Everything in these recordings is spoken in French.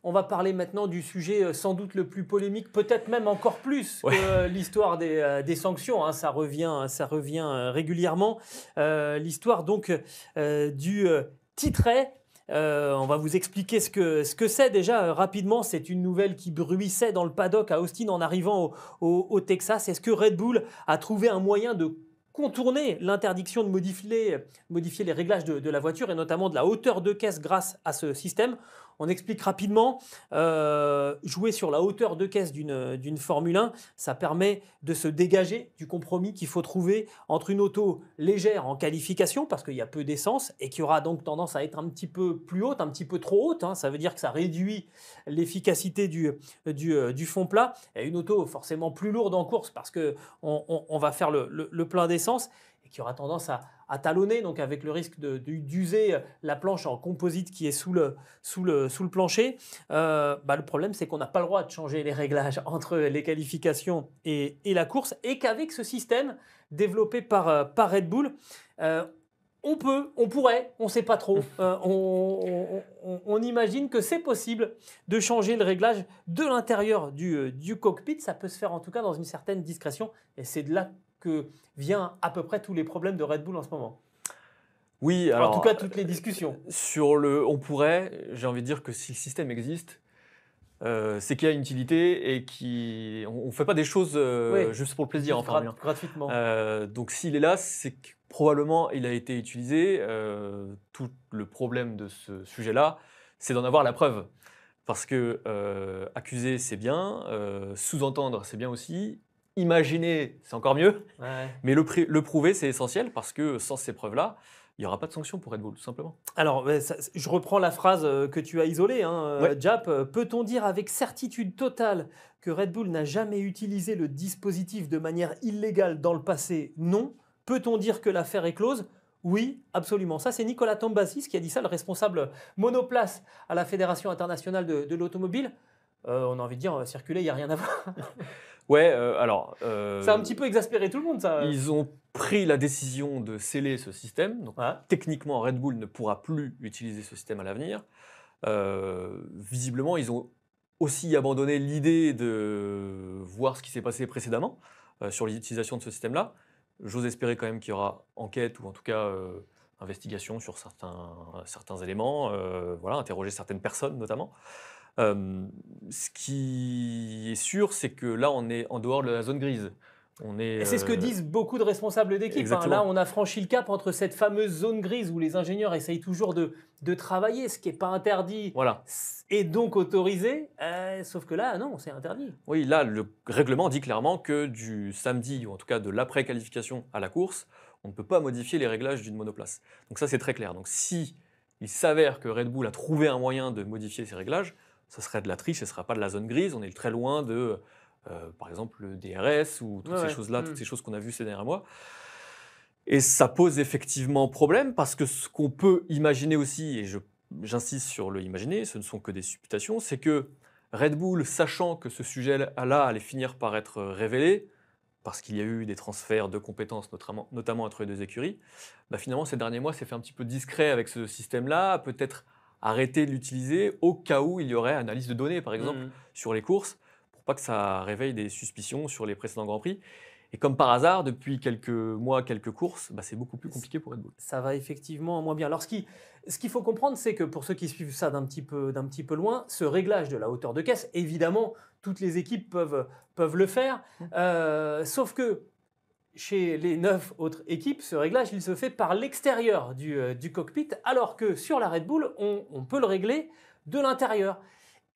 On va parler maintenant du sujet sans doute le plus polémique, peut-être même encore plus que l'histoire des sanctions, hein, ça revient régulièrement. L'histoire donc du titret. On va vous expliquer ce que c'est déjà rapidement. C'est une nouvelle qui bruissait dans le paddock à Austin en arrivant au Texas. Est-ce que Red Bull a trouvé un moyen de contourner l'interdiction de modifier les réglages de la voiture et notamment de la hauteur de caisse grâce à ce système? On explique rapidement. Jouer sur la hauteur de caisse d'une Formule 1, ça permet de se dégager du compromis qu'il faut trouver entre une auto légère en qualification, parce qu'il y a peu d'essence, et qui aura donc tendance à être un petit peu plus haute, un petit peu trop haute, hein. Ça veut dire que ça réduit l'efficacité du fond plat, et une auto forcément plus lourde en course, parce qu'on va faire le plein d'essence, et qui aura tendance à talonner, donc avec le risque d'user la planche en composite qui est sous le plancher. Le problème, c'est qu'on n'a pas le droit de changer les réglages entre les qualifications et la course, et qu'avec ce système développé par Red Bull, on pourrait, on ne sait pas trop, on imagine que c'est possible de changer le réglage de l'intérieur du cockpit. Ça peut se faire en tout cas dans une certaine discrétion, et c'est de là que vient à peu près tous les problèmes de Red Bull en ce moment. Oui, Enfin, en tout alors cas, toutes les discussions. on pourrait, j'ai envie de dire que si le système existe, c'est qu'il y a une utilité et on ne fait pas des choses Oui, juste pour le plaisir en Formule 1. gratuitement. Donc s'il est là, c'est que probablement il a été utilisé. Tout le problème de ce sujet-là, c'est d'en avoir la preuve. Parce que accuser, c'est bien, sous-entendre, c'est bien aussi, imaginer, c'est encore mieux, Ouais. mais le prouver, c'est essentiel parce que sans ces preuves-là, il n'y aura pas de sanction pour Red Bull, tout simplement. Alors, je reprends la phrase que tu as isolée, hein, Ouais. Jap. Peut-on dire avec certitude totale que Red Bull n'a jamais utilisé le dispositif de manière illégale dans le passé? Non. Peut-on dire que l'affaire est close? Oui, absolument. Ça, c'est Nicolas Tombazis qui a dit ça, le responsable monoplace à la Fédération internationale de l'automobile. On a envie de dire, circuler, il n'y a rien à voir. Ouais, Ça a un petit peu exaspéré tout le monde, ça. ils ont pris la décision de sceller ce système. Donc, Ouais. techniquement, Red Bull ne pourra plus utiliser ce système à l'avenir. Visiblement, ils ont aussi abandonné l'idée de voir ce qui s'est passé précédemment sur l'utilisation de ce système-là. J'ose espérer quand même qu'il y aura enquête ou en tout cas investigation sur certains éléments, voilà, interroger certaines personnes notamment. Ce qui est sûr, c'est que là, on est en dehors de la zone grise. Et c'est ce que disent beaucoup de responsables d'équipe, hein. Exactement. Là, on a franchi le cap entre cette fameuse zone grise où les ingénieurs essayent toujours de travailler, ce qui n'est pas interdit Voilà. et donc autorisé. Sauf que là, non, c'est interdit. Oui, là, le règlement dit clairement que du samedi, ou en tout cas de l'après-qualification à la course, on ne peut pas modifier les réglages d'une monoplace. Donc ça, c'est très clair. Donc si il s'avère que Red Bull a trouvé un moyen de modifier ces réglages, ce serait de la triche, ce ne sera pas de la zone grise. On est très loin de, par exemple, le DRS ou toutes ces choses-là, toutes ces choses qu'on a vues ces derniers mois. Et ça pose effectivement problème parce que ce qu'on peut imaginer aussi, et j'insiste sur le imaginer, ce ne sont que des supputations, c'est que Red Bull, sachant que ce sujet-là allait finir par être révélé, parce qu'il y a eu des transferts de compétences, notamment entre les deux écuries, finalement, ces derniers mois, s'est fait un petit peu discret avec ce système-là, peut-être arrêter de l'utiliser au cas où il y aurait analyse de données, par exemple, sur les courses, pour pas que ça réveille des suspicions sur les précédents Grands Prix. Et comme par hasard, depuis quelques mois, quelques courses, c'est beaucoup plus compliqué pour Red Bull. Ça va effectivement moins bien. Alors, ce qu'il faut comprendre, c'est que pour ceux qui suivent ça d'un petit peu loin, ce réglage de la hauteur de caisse, évidemment, toutes les équipes peuvent le faire. Sauf que chez les 9 autres équipes, ce réglage, il se fait par l'extérieur du cockpit, alors que sur la Red Bull, on peut le régler de l'intérieur.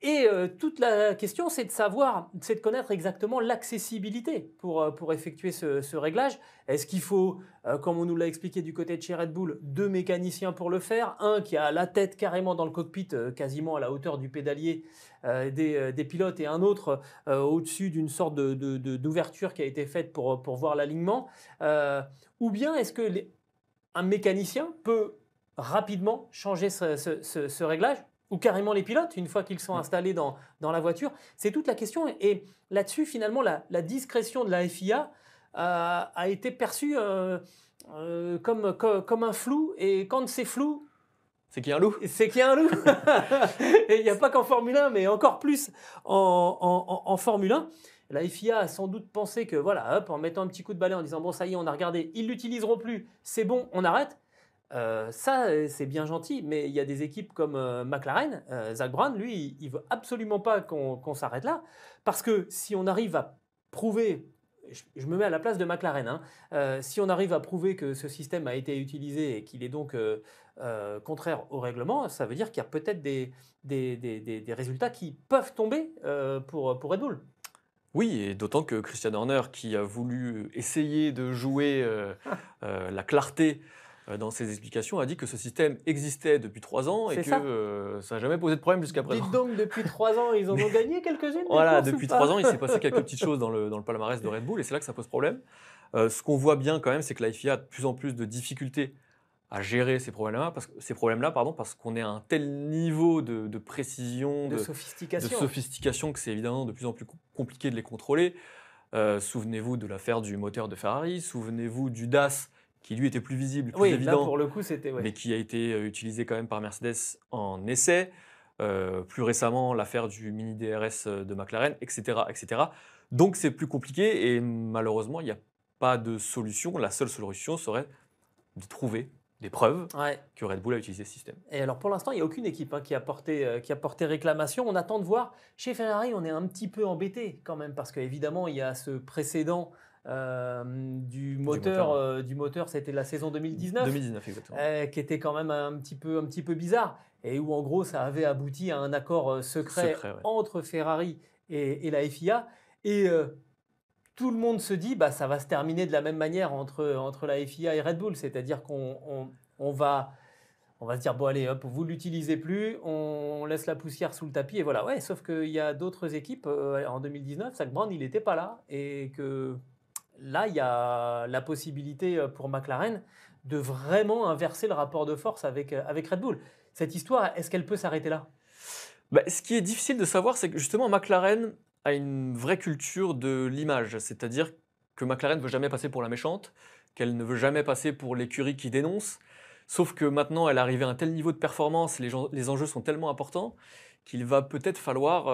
Et toute la question, c'est de connaître exactement l'accessibilité pour effectuer ce réglage. Est-ce qu'il faut, comme on nous l'a expliqué du côté de chez Red Bull, 2 mécaniciens pour le faire? Un qui a la tête carrément dans le cockpit, quasiment à la hauteur du pédalier des pilotes, et un autre au-dessus d'une sorte d'ouverture qui a été faite pour voir l'alignement. Ou bien est-ce que un mécanicien peut rapidement changer ce réglage? Ou carrément les pilotes, une fois qu'ils sont installés dans la voiture? C'est toute la question. Et là-dessus, finalement, la discrétion de la FIA a été perçue comme un flou. Et quand c'est flou, C'est qu'il y a un loup. C'est qu'il y a un loup. Et il n'y a pas qu'en Formule 1, mais encore plus en Formule 1. La FIA a sans doute pensé que, voilà, hop, en mettant un petit coup de balai, en disant, bon, ça y est, on a regardé, ils ne l'utiliseront plus, c'est bon, on arrête. Ça, c'est bien gentil, mais il y a des équipes comme McLaren. Zak Brown, lui, il ne veut absolument pas qu'on s'arrête là, parce que si on arrive à prouver, je me mets à la place de McLaren, hein, si on arrive à prouver que ce système a été utilisé et qu'il est donc contraire au règlement, ça veut dire qu'il y a peut-être des résultats qui peuvent tomber pour Red Bull. Oui, et d'autant que Christian Horner, qui a voulu essayer de jouer la clarté dans ses explications, a dit que ce système existait depuis 3 ans et C'est que ça n'a jamais posé de problème jusqu'à présent. Dites donc, depuis 3 ans, ils en ont gagné quelques-unes. Voilà, des courses, depuis ou pas 3 ans, il s'est passé quelques petites choses dans le palmarès de Red Bull et c'est là que ça pose problème. Ce qu'on voit bien quand même, c'est que la FIA a de plus en plus de difficultés à gérer ces problèmes-là, parce qu'on est à un tel niveau de précision, de de sophistication. sophistication que c'est évidemment de plus en plus compliqué de les contrôler. Souvenez-vous de l'affaire du moteur de Ferrari, souvenez-vous du DAS qui lui était plus visible, plus Oui, évident, là pour le coup c'était mais qui a été utilisé quand même par Mercedes en essai. Plus récemment, l'affaire du mini DRS de McLaren, etc. etc. Donc c'est plus compliqué et malheureusement, il n'y a pas de solution. La seule solution serait de trouver des preuves que Red Bull a utilisé ce système. Et alors pour l'instant, il n'y a aucune équipe qui a porté réclamation. On attend de voir. Chez Ferrari, on est un petit peu embêté quand même parce qu'évidemment, il y a ce précédent du moteur, c'était la saison 2019. 2019, exactement. Qui était quand même un petit peu bizarre et où en gros ça avait abouti à un accord secret entre Ferrari et la FIA. Et tout le monde se dit ça va se terminer de la même manière entre la FIA et Red Bull, c'est-à-dire qu'on va se dire bon allez hop, vous l'utilisez plus, on laisse la poussière sous le tapis et voilà. Ouais, sauf qu'il y a d'autres équipes en 2019, Zak Brown il n'était pas là et que là il y a la possibilité pour McLaren de vraiment inverser le rapport de force avec Red Bull. Cette histoire, est-ce qu'elle peut s'arrêter là ? Ce qui est difficile de savoir, c'est que justement McLaren a une vraie culture de l'image, c'est-à-dire que McLaren ne veut jamais passer pour la méchante, qu'elle ne veut jamais passer pour l'écurie qui dénonce, sauf que maintenant elle est arrivée à un tel niveau de performance, les enjeux sont tellement importants qu'il va peut-être falloir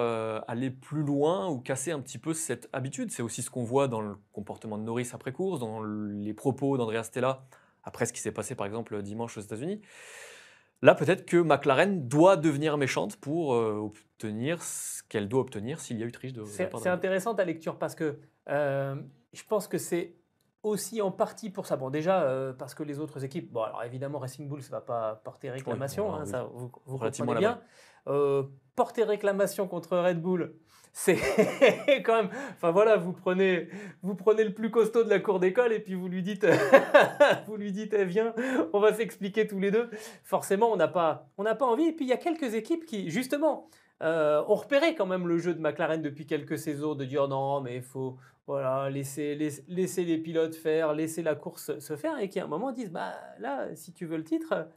aller plus loin ou casser un petit peu cette habitude. C'est aussi ce qu'on voit dans le comportement de Norris après course, dans les propos d'Andrea Stella après ce qui s'est passé par exemple dimanche aux États-Unis. Là, peut-être que McLaren doit devenir méchante pour obtenir ce qu'elle doit obtenir s'il y a eu triche de C'est intéressant ta lecture parce que je pense que c'est aussi en partie pour ça. Bon, déjà, parce que les autres équipes, bon, alors évidemment, Racing Bull, ça ne va pas porter réclamation, oui, ça vous comprenez bien. Porter réclamation contre Red Bull, c'est quand même. Enfin voilà, vous prenez le plus costaud de la cour d'école et puis vous lui dites, eh, viens, on va s'expliquer tous les deux. Forcément, on n'a pas envie. Et puis il y a quelques équipes qui, justement, ont repéré quand même le jeu de McLaren depuis quelques saisons, de dire non, mais il faut laisser les pilotes faire, laisser la course se faire, et qui à un moment disent là, si tu veux le titre,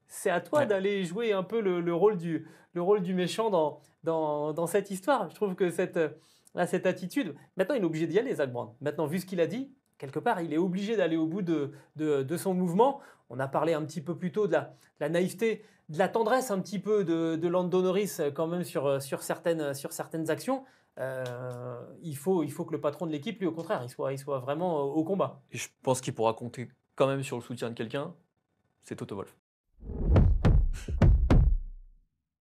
c'est à toi d'aller jouer un peu le rôle du méchant dans cette histoire. Je trouve que cette attitude, maintenant il est obligé d'y aller, Zak Brown. Maintenant, vu ce qu'il a dit, quelque part, il est obligé d'aller au bout de son mouvement. On a parlé un petit peu plus tôt de la naïveté, de la tendresse un petit peu de Lando Norris quand même sur certaines actions. Il faut que le patron de l'équipe, lui, au contraire, il soit vraiment au combat. Et je pense qu'il pourra compter quand même sur le soutien de quelqu'un, c'est Toto Wolff.